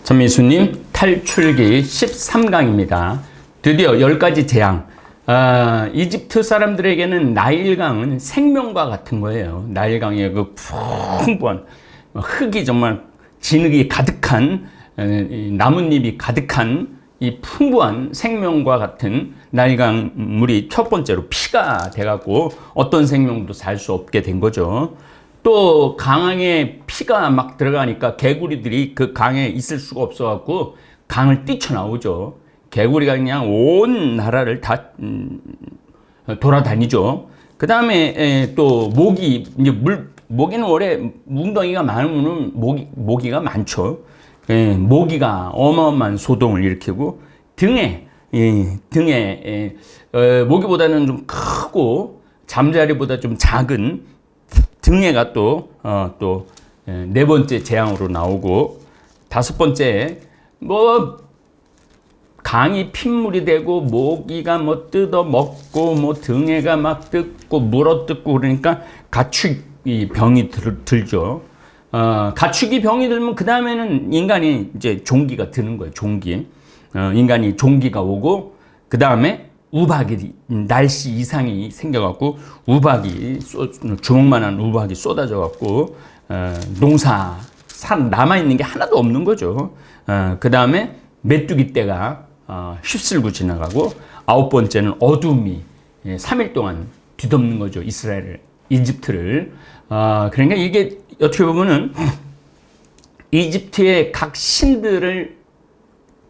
전미수님 탈출기 13강입니다. 드디어 10가지 재앙. 이집트 사람들에게는 나일강은 생명과 같은 거예요. 나일강의 그 풍부한 흙이 정말 진흙이 가득한 나뭇잎이 가득한 이 풍부한 생명과 같은 나일강 물이 첫 번째로 피가 돼갖고 어떤 생명도 살 수 없게 된 거죠. 또 강에 피가 막 들어가니까 개구리들이 그 강에 있을 수가 없어갖고 강을 뛰쳐나오죠. 개구리가 그냥 온 나라를 다 돌아다니죠. 그 다음에 또 모기, 이제 모기는 원래 웅덩이가 많으면 모기가 많죠. 모기가 어마어마한 소동을 일으키고 등에 모기보다는 좀 크고 잠자리보다 좀 작은 등해가 또 네 번째 재앙으로 나오고, 다섯 번째 강이 핏물이 되고 모기가 뜯어 먹고 등해가 막 뜯고 물어뜯고 그러니까 가축이 병이 들죠. 가축이 병이 들면 그 다음에는 인간이 이제 종기가 드는 거예요. 종기. 인간이 종기가 오고 그 다음에 우박이 날씨 이상이 생겨갖고 우박이 주먹만한 우박이 쏟아져갖고 농사 남아있는 게 하나도 없는 거죠. 그 다음에 메뚜기 떼가 휩쓸고 지나가고, 아홉 번째는 어둠이 3일 동안 뒤덮는 거죠. 이집트를. 그러니까 이게 어떻게 보면은 이집트의 각 신들을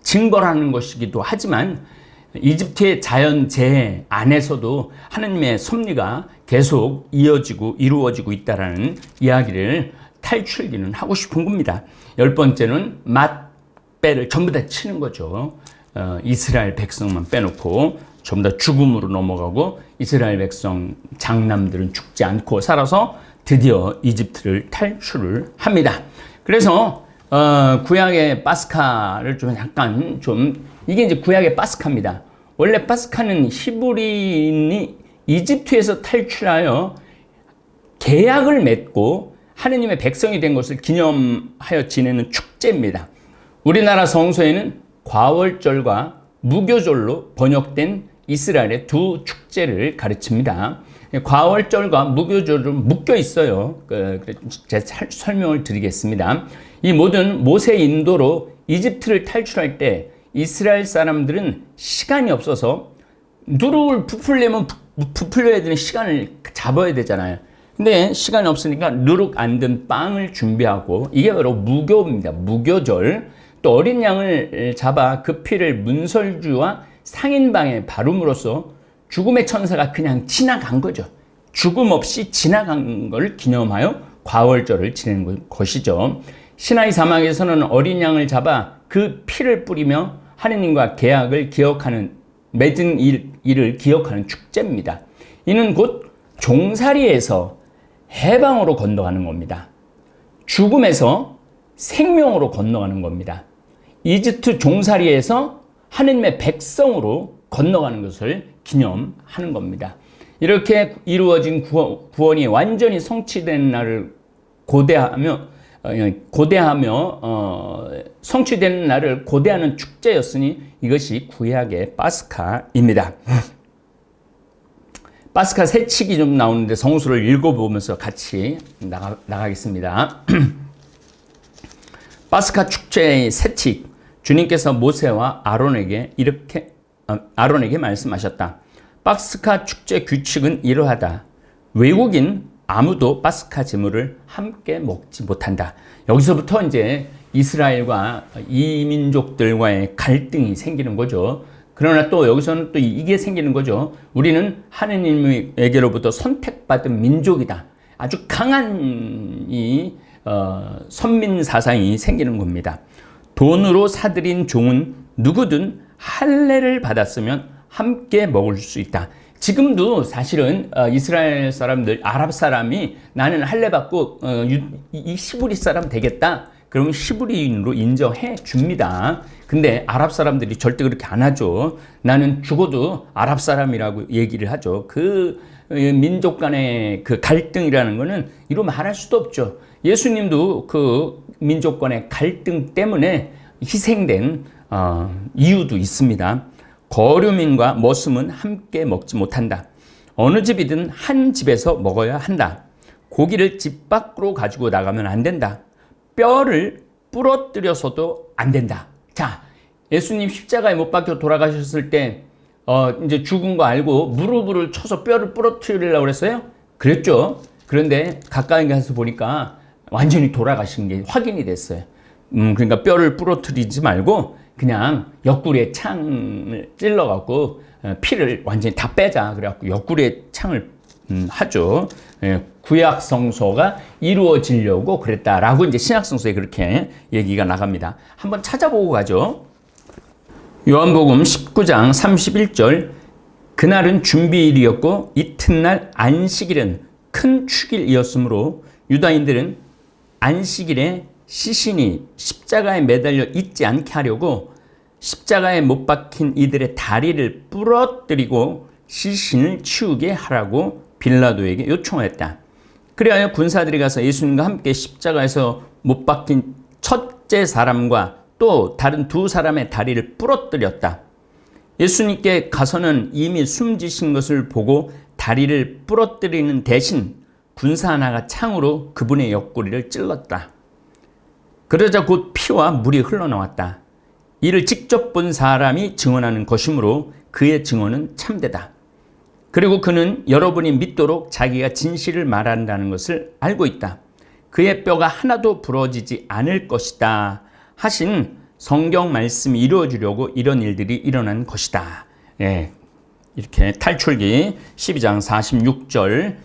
징벌하는 것이기도 하지만 이집트의 자연재해 안에서도 하나님의 섭리가 계속 이루어지고 있다라는 이야기를 탈출기는 하고 싶은 겁니다. 열 번째는 맛배를 전부 다 치는 거죠. 이스라엘 백성만 빼놓고 전부 다 죽음으로 넘어가고, 이스라엘 백성 장남들은 죽지 않고 살아서 드디어 이집트를 탈출을 합니다. 그래서 구약의 파스카를 이게 이제 구약의 파스카입니다. 원래 파스카는 히브리인이 이집트에서 탈출하여 계약을 맺고 하느님의 백성이 된 것을 기념하여 지내는 축제입니다. 우리나라 성서에는 과월절과 무교절로 번역된 이스라엘의 두 축제를 가르칩니다. 과월절과 무교절은 묶여 있어요. 제가 설명을 드리겠습니다. 이 모든 모세 인도로 이집트를 탈출할 때 이스라엘 사람들은 시간이 없어서 누룩을 부풀려야 되는 시간을 잡아야 되잖아요. 근데 시간이 없으니까 누룩 안 든 빵을 준비하고, 이게 바로 무교입니다. 무교절. 또 어린 양을 잡아 그 피를 문설주와 상인방에 바름으로써 죽음의 천사가 그냥 지나간 거죠. 죽음 없이 지나간 걸 기념하여 과월절을 지내는 것이죠. 시나이 사막에서는 어린 양을 잡아 그 피를 뿌리며 하느님과 계약을 맺은 일을 기억하는 축제입니다. 이는 곧 종살이에서 해방으로 건너가는 겁니다. 죽음에서 생명으로 건너가는 겁니다. 이집트 종살이에서 하느님의 백성으로 건너가는 것을 기념하는 겁니다. 이렇게 이루어진 구원이 완전히 성취된 날을 고대하며 성취되는 날을 고대하는 축제였으니 이것이 구약의 파스카입니다. 파스카 새칙이 좀 나오는데 성수를 읽어보면서 같이 나가겠습니다. 파스카 축제의 새칙. 주님께서 모세와 아론에게 말씀하셨다. 파스카 축제 규칙은 이러하다. 외국인 아무도 파스카 제물을 함께 먹지 못한다. 여기서부터 이제 이스라엘과 이민족들과의 갈등이 생기는 거죠. 그러나 또 여기서는 또 이게 생기는 거죠. 우리는 하느님에게로부터 선택받은 민족이다. 아주 강한 선민 사상이 생기는 겁니다. 돈으로 사들인 종은 누구든 할례를 받았으면 함께 먹을 수 있다. 지금도 사실은 이스라엘 사람들, 아랍 사람이 나는 할례 받고 이 히브리 사람 되겠다. 그러면 히브리인으로 인정해 줍니다. 근데 아랍 사람들이 절대 그렇게 안 하죠. 나는 죽어도 아랍 사람이라고 얘기를 하죠. 그 민족 간의 그 갈등이라는 거는 이루 말할 수도 없죠. 예수님도 그 민족 간의 갈등 때문에 희생된 이유도 있습니다. 거류민과 머슴은 함께 먹지 못한다. 어느 집이든 한 집에서 먹어야 한다. 고기를 집 밖으로 가지고 나가면 안 된다. 뼈를 부러뜨려서도 안 된다. 자, 예수님 십자가에 못 박혀 돌아가셨을 때 이제 죽은 거 알고 무릎을 쳐서 뼈를 부러뜨리려고 그랬어요? 그랬죠. 그런데 가까이 가서 보니까 완전히 돌아가신 게 확인이 됐어요. 그러니까 뼈를 부러뜨리지 말고 그냥 옆구리에 창을 찔러갖고 피를 완전히 다 빼자. 그래갖고 옆구리에 창을 하죠. 구약 성서가 이루어지려고 그랬다라고 이제 신약 성서에 그렇게 얘기가 나갑니다. 한번 찾아보고 가죠. 요한복음 19장 31절 그날은 준비일이었고 이튿날 안식일은 큰 축일이었으므로 유다인들은 안식일에 시신이 십자가에 매달려 있지 않게 하려고 십자가에 못 박힌 이들의 다리를 부러뜨리고 시신을 치우게 하라고 빌라도에게 요청하였다. 그리하여 군사들이 가서 예수님과 함께 십자가에서 못 박힌 첫째 사람과 또 다른 두 사람의 다리를 부러뜨렸다. 예수님께 가서는 이미 숨지신 것을 보고 다리를 부러뜨리는 대신 군사 하나가 창으로 그분의 옆구리를 찔렀다. 그러자 곧 피와 물이 흘러나왔다. 이를 직접 본 사람이 증언하는 것이므로 그의 증언은 참되다. 그리고 그는 여러분이 믿도록 자기가 진실을 말한다는 것을 알고 있다. 그의 뼈가 하나도 부러지지 않을 것이다 하신 성경 말씀이 이루어지려고 이런 일들이 일어난 것이다. 예, 이렇게 탈출기 12장 46절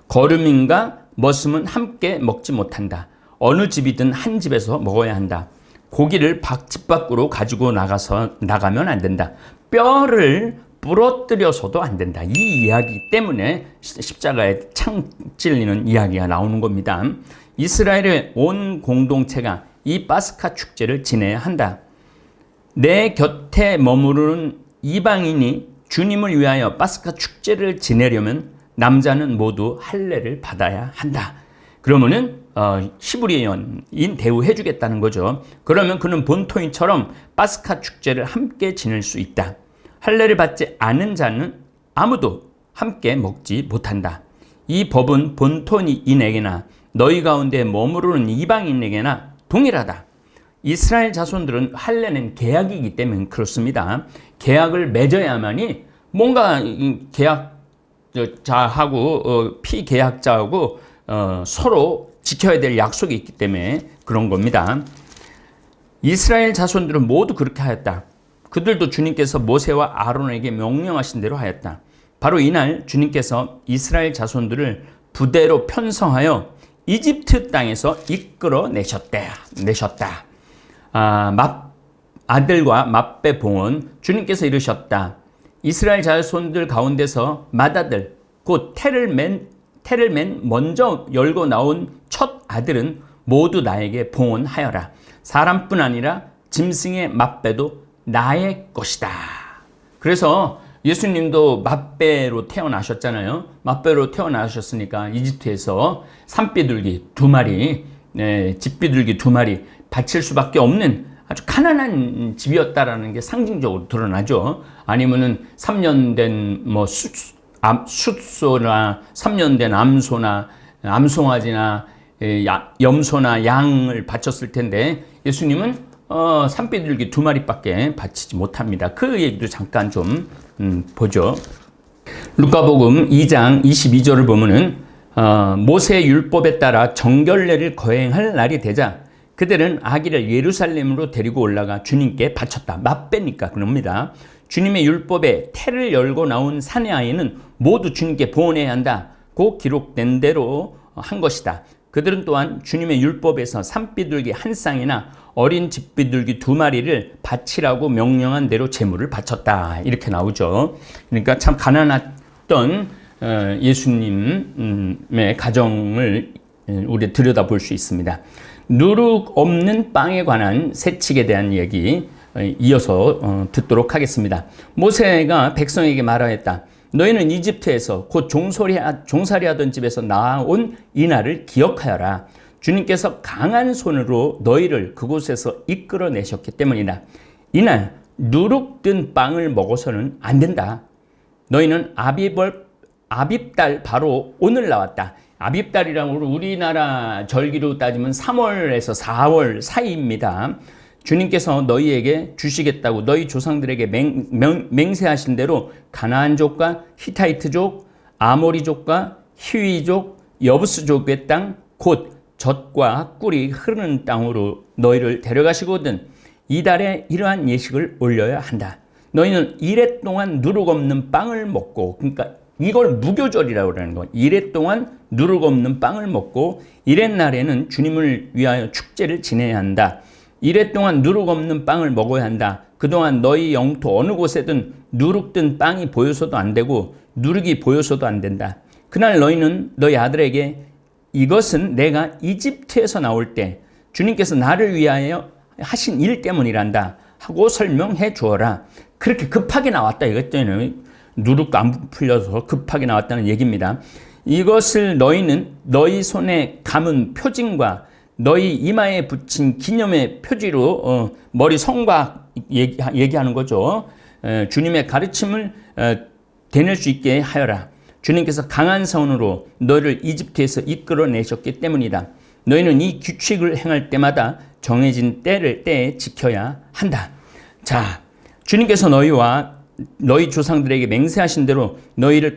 거류민과 머슴은 함께 먹지 못한다. 어느 집이든 한 집에서 먹어야 한다. 고기를 집 밖으로 가지고 나가면 안 된다. 뼈를 부러뜨려서도 안 된다. 이 이야기 때문에 십자가에 창 찔리는 이야기가 나오는 겁니다. 이스라엘의 온 공동체가 이 파스카 축제를 지내야 한다. 내 곁에 머무르는 이방인이 주님을 위하여 파스카 축제를 지내려면 남자는 모두 할례를 받아야 한다. 그러면은 히브리인인 대우해 주겠다는 거죠. 그러면 그는 본토인처럼 파스카 축제를 함께 지낼 수 있다. 할례를 받지 않은 자는 아무도 함께 먹지 못한다. 이 법은 본토인에게나 너희 가운데 머무르는 이방인에게나 동일하다. 이스라엘 자손들은 할례는 계약이기 때문에 그렇습니다. 계약을 맺어야만이 뭔가 계약자하고 피계약자하고 서로 지켜야 될 약속이 있기 때문에 그런 겁니다. 이스라엘 자손들은 모두 그렇게 하였다. 그들도 주님께서 모세와 아론에게 명령하신 대로 하였다. 바로 이날 주님께서 이스라엘 자손들을 부대로 편성하여 이집트 땅에서 이끌어 내셨다. 아들과 맏배 봉은 주님께서 이르셨다. 이스라엘 자손들 가운데서 맏아들 곧 태를 맨 먼저 열고 나온 첫 아들은 모두 나에게 봉헌하여라. 사람뿐 아니라 짐승의 맏배도 나의 것이다. 그래서 예수님도 맏배로 태어나셨잖아요. 맏배로 태어나셨으니까 이집트에서 산비둘기 2마리, 집비둘기 2마리 바칠 수밖에 없는 아주 가난한 집이었다라는 게 상징적으로 드러나죠. 아니면은 3년 된 숫소나 3년 된 암송아지나 염소나 양을 바쳤을 텐데 예수님은 산비둘기 2마리밖에 바치지 못합니다. 그 얘기도 잠깐 좀 보죠. 루카복음 2장 22절을 보면은 모세의 율법에 따라 정결례를 거행할 날이 되자 그들은 아기를 예루살렘으로 데리고 올라가 주님께 바쳤다. 맏배니까 그럽니다. 주님의 율법에 태를 열고 나온 사내 아이는 모두 주님께 봉헌해야 한다고 기록된 대로 한 것이다. 그들은 또한 주님의 율법에서 산비둘기 한 쌍이나 어린 집비둘기 2마리를 바치라고 명령한 대로 제물을 바쳤다. 이렇게 나오죠. 그러니까 참 가난했던 예수님의 가정을 우리 들여다볼 수 있습니다. 누룩 없는 빵에 관한 세칙에 대한 얘기 이어서 듣도록 하겠습니다. 모세가 백성에게 말하였다. 너희는 이집트에서 곧 종살이하던 집에서 나온 이 날을 기억하여라. 주님께서 강한 손으로 너희를 그곳에서 이끌어내셨기 때문이다. 이날 누룩된 빵을 먹어서는 안 된다. 너희는 아빕달 바로 오늘 나왔다. 아빕달이라고 우리나라 절기로 따지면 3월에서 4월 사이입니다. 주님께서 너희에게 주시겠다고 너희 조상들에게 맹세하신 대로 가나안족과 히타이트족, 아모리족과 히위족, 여부스족의 땅, 곧 젖과 꿀이 흐르는 땅으로 너희를 데려가시거든 이달에 이러한 예식을 올려야 한다. 너희는 이래 동안 누룩 없는 빵을 먹고, 그러니까 이걸 무교절이라고 그러는 거. 이래 동안 누룩 없는 빵을 먹고 이렛날에는 주님을 위하여 축제를 지내야 한다. 이래 동안 누룩 없는 빵을 먹어야 한다. 그동안 너희 영토 어느 곳에든 누룩든 빵이 보여서도 안 되고 누룩이 보여서도 안 된다. 그날 너희는 너희 아들에게 이것은 내가 이집트에서 나올 때 주님께서 나를 위하여 하신 일 때문이란다 하고 설명해 주어라. 그렇게 급하게 나왔다 이것때는 누룩도 안 풀려서 급하게 나왔다는 얘기입니다. 이것을 너희는 너희 손에 감은 표징과 너희 이마에 붙인 기념의 표지로 머리 성곽 얘기하는 거죠. 주님의 가르침을 되낼 수 있게 하여라. 주님께서 강한 손으로 너희를 이집트에서 이끌어내셨기 때문이다. 너희는 이 규칙을 행할 때마다 정해진 때에 지켜야 한다. 자, 주님께서 너희와 너희 조상들에게 맹세하신 대로 너희를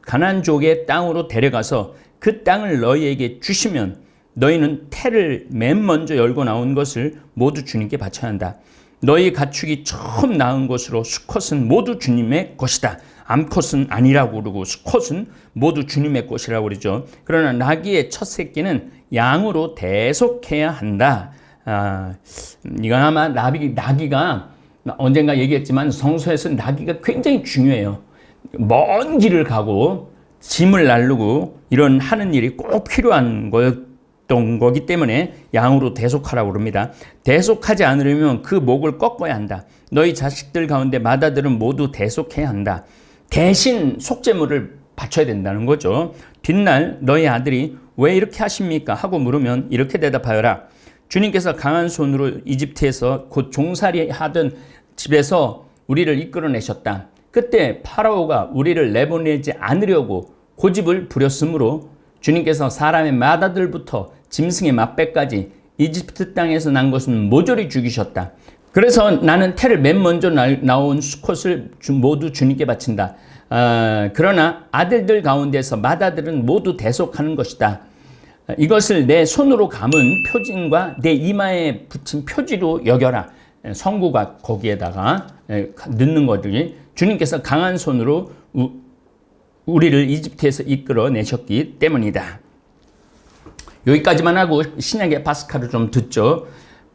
가나안족의 땅으로 데려가서 그 땅을 너희에게 주시면 너희는 태를 맨 먼저 열고 나온 것을 모두 주님께 바쳐야 한다. 너희 가축이 처음 낳은 것으로 수컷은 모두 주님의 것이다. 암컷은 아니라고 그러고 수컷은 모두 주님의 것이라고 그러죠. 그러나 나귀의 첫 새끼는 양으로 대속해야 한다. 이건 아마 나귀가 언젠가 얘기했지만 성서에서 나귀가 굉장히 중요해요. 먼 길을 가고 짐을 나르고 이런 하는 일이 꼭 필요한 거였던 거기 때문에 양으로 대속하라고 그럽니다. 대속하지 않으려면 그 목을 꺾어야 한다. 너희 자식들 가운데 맏아들은 모두 대속해야 한다. 대신 속죄물을 바쳐야 된다는 거죠. 뒷날 너희 아들이 왜 이렇게 하십니까? 하고 물으면 이렇게 대답하여라. 주님께서 강한 손으로 이집트에서 곧 종살이 하던 집에서 우리를 이끌어내셨다. 그때 파라오가 우리를 내보내지 않으려고 고집을 부렸으므로 주님께서 사람의 맏아들부터 짐승의 맏배까지 이집트 땅에서 난 것은 모조리 죽이셨다. 그래서 나는 태를 맨 먼저 나온 수컷을 모두 주님께 바친다. 그러나 아들들 가운데서 맏아들은 모두 대속하는 것이다. 이것을 내 손으로 감은 표징과 내 이마에 붙인 표지로 여겨라. 성구가 거기에다가 넣는 거지. 주님께서 강한 손으로 우리를 이집트에서 이끌어내셨기 때문이다. 여기까지만 하고 신약의 파스카를 좀 듣죠.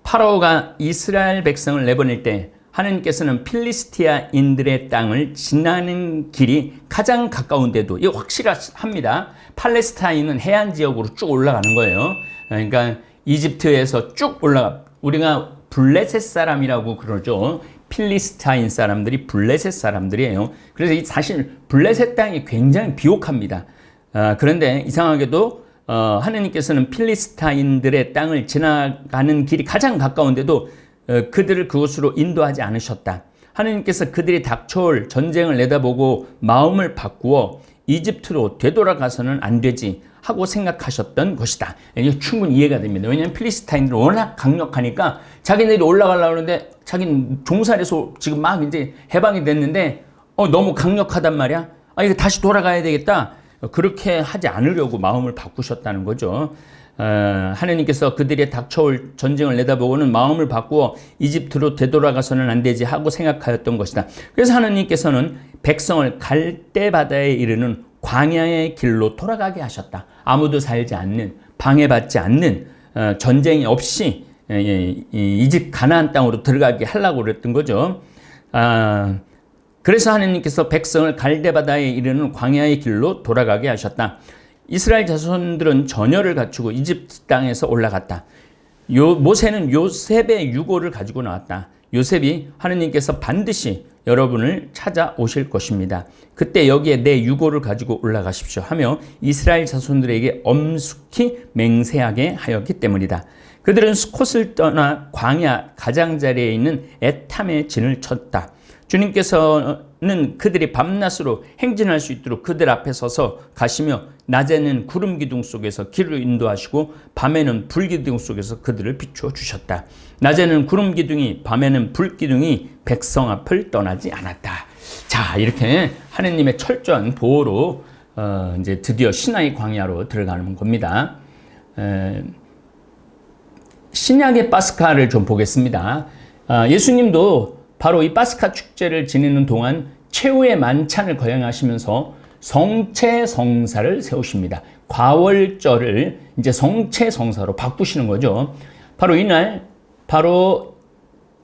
파라오가 이스라엘 백성을 내보낼 때 하나님께서는 필리스티아인들의 땅을 지나는 길이 가장 가까운데도 이거 확실합니다. 팔레스타인은 해안 지역으로 쭉 올라가는 거예요. 그러니까 이집트에서 쭉 올라가. 우리가 블레셋 사람이라고 그러죠. 필리스타인 사람들이 블레셋 사람들이에요. 그래서 사실 블레셋 땅이 굉장히 비옥합니다. 그런데 이상하게도 하나님께서는 필리스타인들의 땅을 지나가는 길이 가장 가까운데도 그들을 그곳으로 인도하지 않으셨다. 하나님께서 그들이 닥쳐올 전쟁을 내다보고 마음을 바꾸어 이집트로 되돌아가서는 안 되지 하고 생각하셨던 것이다. 이게 충분히 이해가 됩니다. 왜냐하면 필리스타인들은 워낙 강력하니까 자기네들이 올라가려고 하는데 자기는 종살에서 지금 막 이제 해방이 됐는데 너무 강력하단 말이야. 이거 다시 돌아가야 되겠다. 그렇게 하지 않으려고 마음을 바꾸셨다는 거죠. 하나님께서 그들의 닥쳐올 전쟁을 내다보고는 마음을 바꾸어 이집트로 되돌아가서는 안 되지 하고 생각하였던 것이다. 그래서 하나님께서는 백성을 갈대바다에 이르는 광야의 길로 돌아가게 하셨다. 아무도 살지 않는, 방해받지 않는, 전쟁이 없이 이집 가나안 땅으로 들어가게 하려고 그랬던 거죠. 그래서 하나님께서 백성을 갈대바다에 이르는 광야의 길로 돌아가게 하셨다. 이스라엘 자손들은 전열을 갖추고 이집트 땅에서 올라갔다. 모세는 요셉의 유고를 가지고 나왔다. 요셉이 하나님께서 반드시 여러분을 찾아오실 것입니다. 그때 여기에 내 유고를 가지고 올라가십시오 하며 이스라엘 자손들에게 엄숙히 맹세하게 하였기 때문이다. 그들은 수콧을 떠나 광야 가장자리에 있는 에탐의 진을 쳤다. 주님께서는 그들이 밤낮으로 행진할 수 있도록 그들 앞에 서서 가시며 낮에는 구름 기둥 속에서 길을 인도하시고 밤에는 불 기둥 속에서 그들을 비추어 주셨다. 낮에는 구름 기둥이 밤에는 불 기둥이 백성 앞을 떠나지 않았다. 자, 이렇게 하느님의 철저한 보호로 이제 드디어 시나이 광야로 들어가는 겁니다. 신약의 파스카를 좀 보겠습니다. 예수님도 바로 이 파스카 축제를 지내는 동안 최후의 만찬을 거행하시면서 성체성사를 세우십니다. 과월절을 이제 성체성사로 바꾸시는 거죠.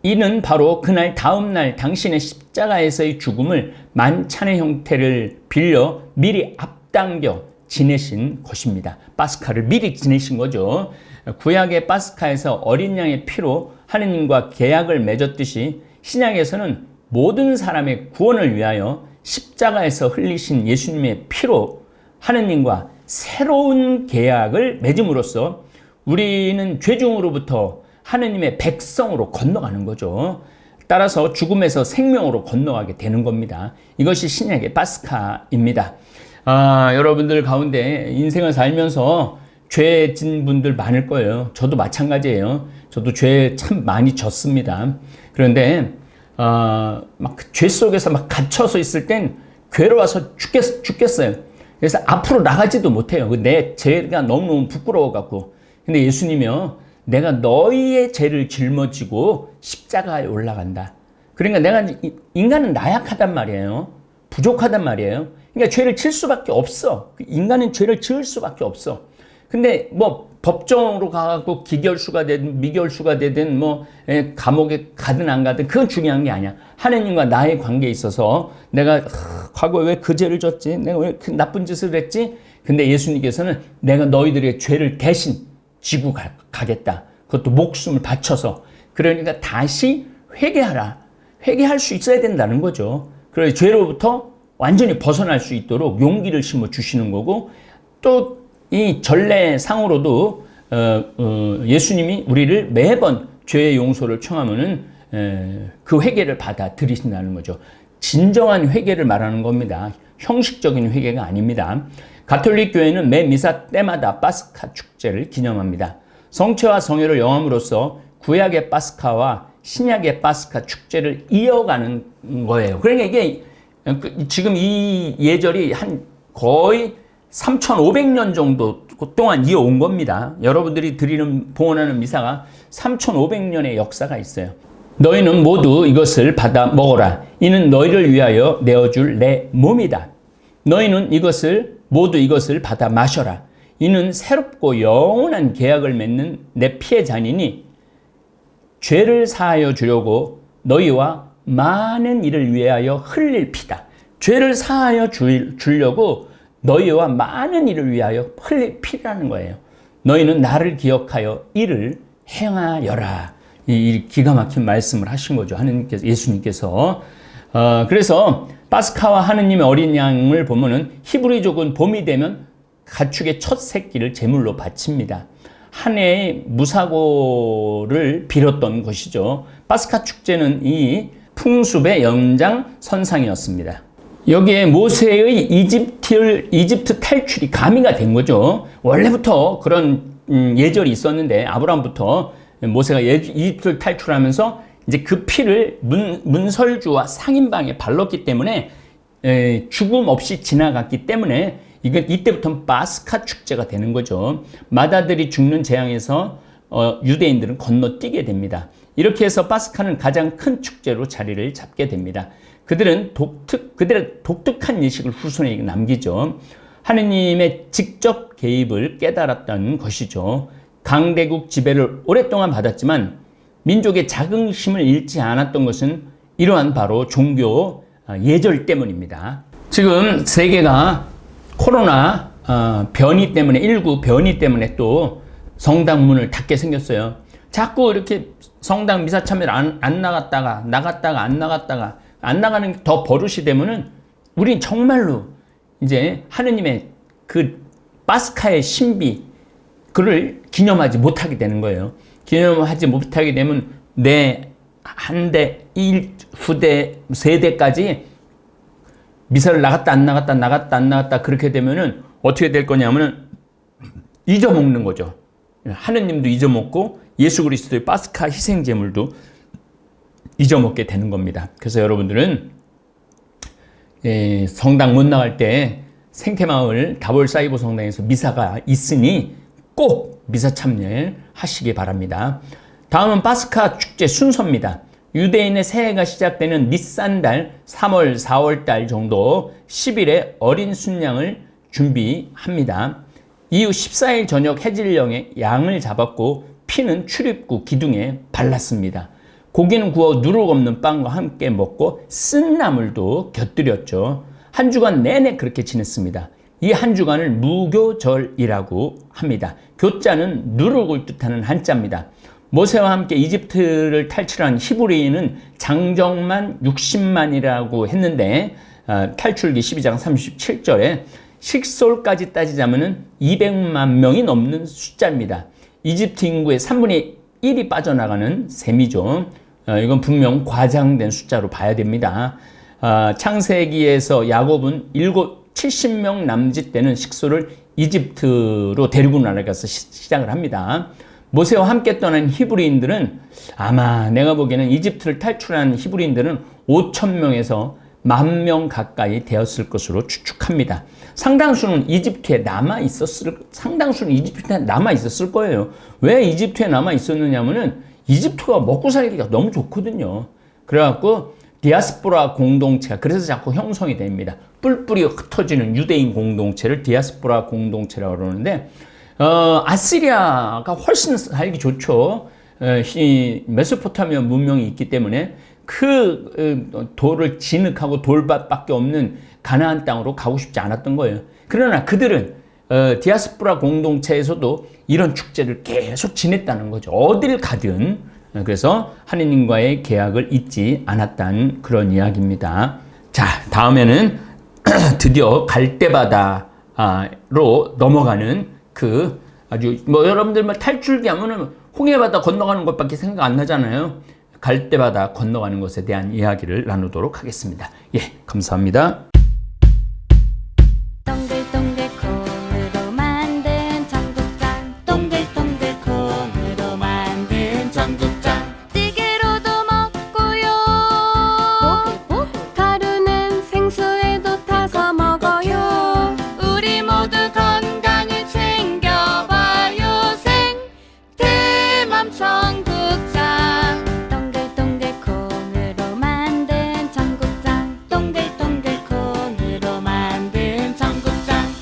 이는 바로 그날 다음 날 당신의 십자가에서의 죽음을 만찬의 형태를 빌려 미리 앞당겨 지내신 것입니다. 파스카를 미리 지내신 거죠. 구약의 파스카에서 어린 양의 피로 하느님과 계약을 맺었듯이 신약에서는 모든 사람의 구원을 위하여 십자가에서 흘리신 예수님의 피로 하느님과 새로운 계약을 맺음으로써 우리는 죄중으로부터 하느님의 백성으로 건너가는 거죠. 따라서 죽음에서 생명으로 건너가게 되는 겁니다. 이것이 신약의 파스카입니다. 여러분들 가운데 인생을 살면서 죄 진 분들 많을 거예요. 저도 마찬가지예요. 저도 죄 참 많이 졌습니다. 그런데 막 죄 속에서 막 갇혀서 있을 땐 괴로워서 죽겠어요. 그래서 앞으로 나가지도 못해요. 내 죄가 너무너무 부끄러워 갖고. 근데 예수님이요, 내가 너희의 죄를 짊어지고 십자가에 올라간다. 그러니까 내가 인간은 나약하단 말이에요. 부족하단 말이에요. 그러니까 죄를 질 수밖에 없어. 인간은 죄를 지을 수밖에 없어. 근데 뭐 법정으로 가고 기결수가 되든 미결수가 되든 뭐 감옥에 가든 안 가든 그건 중요한 게 아니야. 하느님과 나의 관계에 있어서 내가 과거에 왜 그 죄를 졌지? 내가 왜 그 나쁜 짓을 했지? 근데 예수님께서는 내가 너희들의 죄를 대신 지고 가겠다. 그것도 목숨을 바쳐서. 그러니까 다시 회개하라. 회개할 수 있어야 된다는 거죠. 그래서 죄로부터 완전히 벗어날 수 있도록 용기를 심어 주시는 거고, 또 이 전례상으로도 예수님이 우리를 매번 죄의 용서를 청하면은 그 회개를 받아들이신다는 거죠. 진정한 회개를 말하는 겁니다. 형식적인 회개가 아닙니다. 가톨릭 교회는 매 미사 때마다 파스카 축제를 기념합니다. 성체와 성회를 영함으로써 구약의 파스카와 신약의 파스카 축제를 이어가는 거예요. 그러니까 이게 지금 이 예절이 한 거의 3,500년 정도 동안 이어온 겁니다. 여러분들이 드리는 봉헌하는 미사가 3,500년의 역사가 있어요. 너희는 모두 이것을 받아 먹어라. 이는 너희를 위하여 내어줄 내 몸이다. 너희는 모두 이것을 받아 마셔라. 이는 새롭고 영원한 계약을 맺는 내 피의 잔이니 죄를 사하여 주려고 너희와 많은 이를 위하여 흘릴 피다. 죄를 사하여 주려고 너희와 많은 이를 위하여 흘릴 피라는 거예요. 너희는 나를 기억하여 이를 행하여라. 이 기가 막힌 말씀을 하신 거죠. 예수님께서. 그래서 파스카와 하느님의 어린 양을 보면은 히브리족은 봄이 되면 가축의 첫 새끼를 제물로 바칩니다. 한 해의 무사고를 빌었던 것이죠. 파스카 축제는 이 풍습의 연장선상이었습니다. 여기에 모세의 이집트 탈출이 가미가 된 거죠. 원래부터 그런 예절이 있었는데 아브라함부터 모세가 이집트를 탈출하면서 이제 그 피를 문설주와 상인방에 발랐기 때문에 죽음 없이 지나갔기 때문에 이때부터는 파스카 축제가 되는 거죠. 마다들이 죽는 재앙에서 유대인들은 건너뛰게 됩니다. 이렇게 해서 파스카는 가장 큰 축제로 자리를 잡게 됩니다. 그들의 독특한 예식을 후손에게 남기죠. 하느님의 직접 개입을 깨달았던 것이죠. 강대국 지배를 오랫동안 받았지만 민족의 자긍심을 잃지 않았던 것은 이러한 바로 종교 예절 때문입니다. 지금 세계가 코로나 변이 때문에 19 변이 때문에 또 성당 문을 닫게 생겼어요. 자꾸 이렇게 성당 미사 참여를 안 나갔다가 안 나갔다가 안 나가는 게 더 버릇이 되면은 우린 정말로 이제 하느님의 그 파스카의 신비 그를 기념하지 못하게 되는 거예요. 기념하지 못하게 되면 내 한 대, 1후대, 세대까지 미사를 나갔다 안 나갔다 나갔다 안 나갔다 그렇게 되면은 어떻게 될 거냐면은 잊어먹는 거죠. 하느님도 잊어먹고 예수 그리스도의 파스카 희생 제물도 잊어먹게 되는 겁니다. 그래서 여러분들은 성당 못 나갈 때 생태마을 다볼사이보 성당에서 미사가 있으니 꼭 미사 참여하시기 바랍니다. 다음은 파스카 축제 순서입니다. 유대인의 새해가 시작되는 니산달 3월, 4월달 정도 10일에 어린 순양을 준비합니다. 이후 14일 저녁 해질녘에 양을 잡았고 피는 출입구 기둥에 발랐습니다. 고기는 구워 누룩 없는 빵과 함께 먹고 쓴 나물도 곁들였죠. 한 주간 내내 그렇게 지냈습니다. 이 한 주간을 무교절이라고 합니다. 교자는 누룩을 뜻하는 한자입니다. 모세와 함께 이집트를 탈출한 히브리인은 장정만 60만이라고 했는데 탈출기 12장 37절에 식솔까지 따지자면 200만 명이 넘는 숫자입니다. 이집트 인구의 3분의 1이 빠져나가는 셈이죠. 이건 분명 과장된 숫자로 봐야 됩니다. 창세기에서 야곱은 70명 남짓 되는 식솔을 이집트로 데리고 나가서 시작을 합니다. 모세와 함께 떠난 히브리인들은 아마 내가 보기에는 이집트를 탈출한 히브리인들은 5,000명에서 10,000명 가까이 되었을 것으로 추측합니다. 상당수는 이집트에 남아 있었을 거예요. 왜 이집트에 남아 있었느냐면은 이집트가 먹고 살기가 너무 좋거든요. 그래갖고 디아스포라 공동체가 그래서 자꾸 형성이 됩니다. 뿔뿔이 흩어지는 유대인 공동체를 디아스포라 공동체라고 그러는데 아시리아가 훨씬 살기 좋죠. 메소포타미아 문명이 있기 때문에 그 돌을 진흙하고 돌밭밖에 없는 가나안 땅으로 가고 싶지 않았던 거예요. 그러나 그들은 디아스포라 공동체에서도 이런 축제를 계속 지냈다는 거죠. 어딜 가든. 그래서 하느님과의 계약을 잊지 않았다는 그런 이야기입니다. 자, 다음에는 드디어 갈대바다로 넘어가는 그 아주 여러분들 탈출기 하면은 홍해바다 건너가는 것밖에 생각 안 나잖아요. 갈대바다 건너가는 것에 대한 이야기를 나누도록 하겠습니다. 예, 감사합니다.